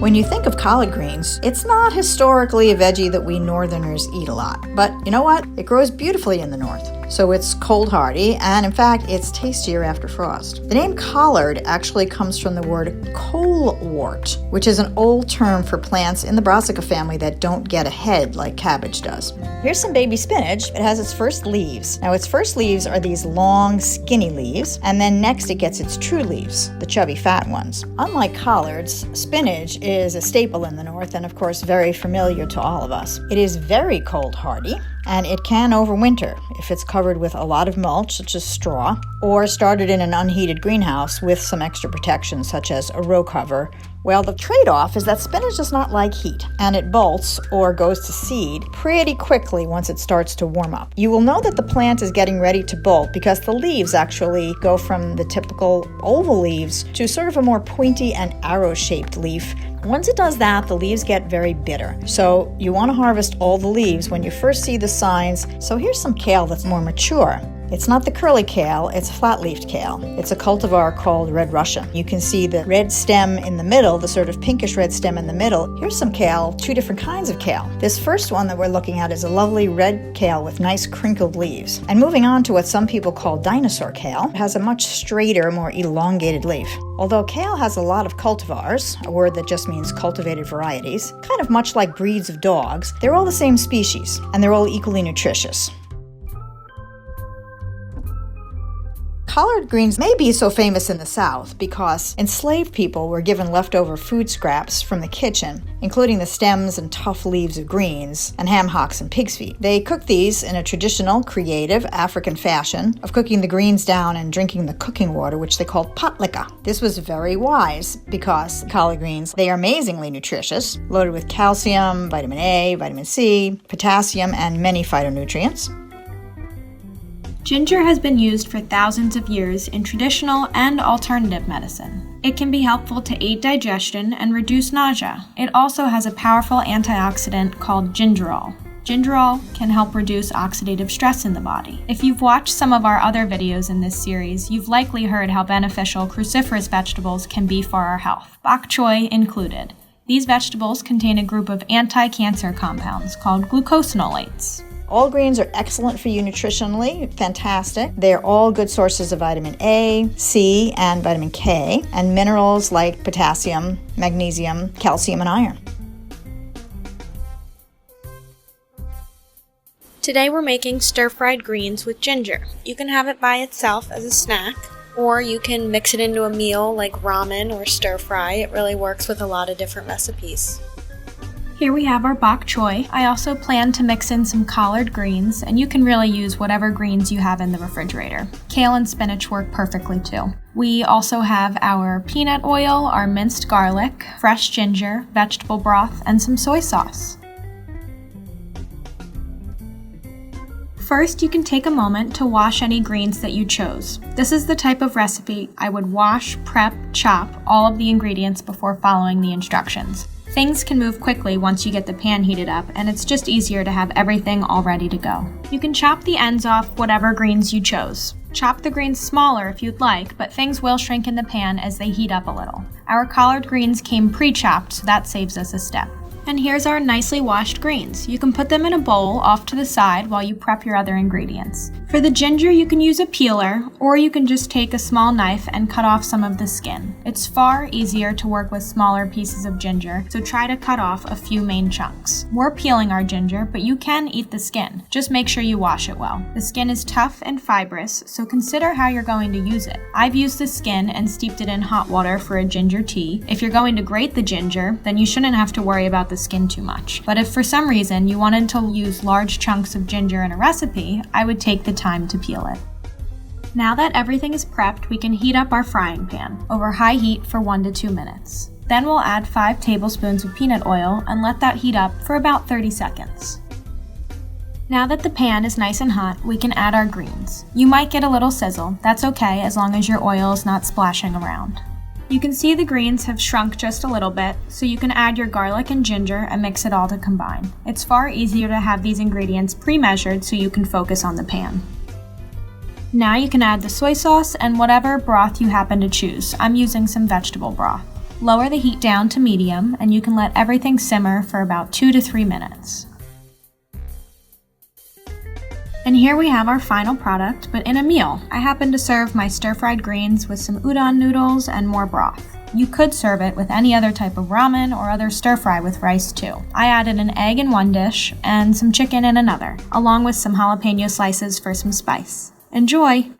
When you think of collard greens, it's not historically a veggie that we northerners eat a lot. But you know what? It grows beautifully in the north. So it's cold hardy, and in fact, it's tastier after frost. The name collard actually comes from the word colewort, which is an old term for plants in the brassica family that don't get a head like cabbage does. Here's some baby spinach. It has its first leaves. Now, its first leaves are these long, skinny leaves, and then next it gets its true leaves, the chubby, fat ones. Unlike collards, spinach is a staple in the north and, of course, very familiar to all of us. It is very cold hardy, and it can overwinter if it's covered with a lot of mulch, such as straw, or started in an unheated greenhouse with some extra protection, such as a row cover. Well, the trade-off is that spinach does not like heat, and it bolts or goes to seed pretty quickly once it starts to warm up. You will know that the plant is getting ready to bolt because the leaves actually go from the typical oval leaves to sort of a more pointy and arrow-shaped leaf. Once it does that, the leaves get very bitter. So you want to harvest all the leaves when you first see the signs. So here's some kale that's more mature. It's not the curly kale, it's flat-leafed kale. It's a cultivar called Red Russian. You can see the red stem in the middle, the sort of pinkish red stem in the middle. Here's some kale, two different kinds of kale. This first one that we're looking at is a lovely red kale with nice crinkled leaves. And moving on to what some people call dinosaur kale, it has a much straighter, more elongated leaf. Although kale has a lot of cultivars, a word that just means cultivated varieties, kind of much like breeds of dogs, they're all the same species, and they're all equally nutritious. Collard greens may be so famous in the South because enslaved people were given leftover food scraps from the kitchen, including the stems and tough leaves of greens and ham hocks and pig's feet. They cooked these in a traditional, creative African fashion of cooking the greens down and drinking the cooking water, which they called pot liquor. This was very wise because collard greens, they are amazingly nutritious, loaded with calcium, vitamin A, vitamin C, potassium, and many phytonutrients. Ginger has been used for thousands of years in traditional and alternative medicine. It can be helpful to aid digestion and reduce nausea. It also has a powerful antioxidant called gingerol. Gingerol can help reduce oxidative stress in the body. If you've watched some of our other videos in this series, you've likely heard how beneficial cruciferous vegetables can be for our health, bok choy included. These vegetables contain a group of anti-cancer compounds called glucosinolates. All greens are excellent for you nutritionally, fantastic. They're all good sources of vitamin A, C, and vitamin K, and minerals like potassium, magnesium, calcium, and iron. Today we're making stir-fried greens with ginger. You can have it by itself as a snack, or you can mix it into a meal like ramen or stir-fry. It really works with a lot of different recipes. Here we have our bok choy. I also plan to mix in some collard greens, and you can really use whatever greens you have in the refrigerator. Kale and spinach work perfectly too. We also have our peanut oil, our minced garlic, fresh ginger, vegetable broth, and some soy sauce. First, you can take a moment to wash any greens that you chose. This is the type of recipe I would wash, prep, chop all of the ingredients before following the instructions. Things can move quickly once you get the pan heated up, and it's just easier to have everything all ready to go. You can chop the ends off whatever greens you chose. Chop the greens smaller if you'd like, but things will shrink in the pan as they heat up a little. Our collard greens came pre-chopped, so that saves us a step. And here's our nicely washed greens. You can put them in a bowl off to the side while you prep your other ingredients. For the ginger, you can use a peeler, or you can just take a small knife and cut off some of the skin. It's far easier to work with smaller pieces of ginger, so try to cut off a few main chunks. We're peeling our ginger, but you can eat the skin. Just make sure you wash it well. The skin is tough and fibrous, so consider how you're going to use it. I've used the skin and steeped it in hot water for a ginger tea. If you're going to grate the ginger, then you shouldn't have to worry about the skin too much. But if for some reason you wanted to use large chunks of ginger in a recipe, I would take the time to peel it. Now that everything is prepped, we can heat up our frying pan over high heat for 1 to 2 minutes. Then we'll add 5 tablespoons of peanut oil and let that heat up for about 30 seconds. Now that the pan is nice and hot, we can add our greens. You might get a little sizzle. That's okay as long as your oil is not splashing around. You can see the greens have shrunk just a little bit, so you can add your garlic and ginger and mix it all to combine. It's far easier to have these ingredients pre-measured so you can focus on the pan. Now you can add the soy sauce and whatever broth you happen to choose. I'm using some vegetable broth. Lower the heat down to medium, and you can let everything simmer for about 2 to 3 minutes. And here we have our final product, but in a meal. I happen to serve my stir-fried greens with some udon noodles and more broth. You could serve it with any other type of ramen or other stir-fry with rice too. I added an egg in one dish and some chicken in another, along with some jalapeno slices for some spice. Enjoy!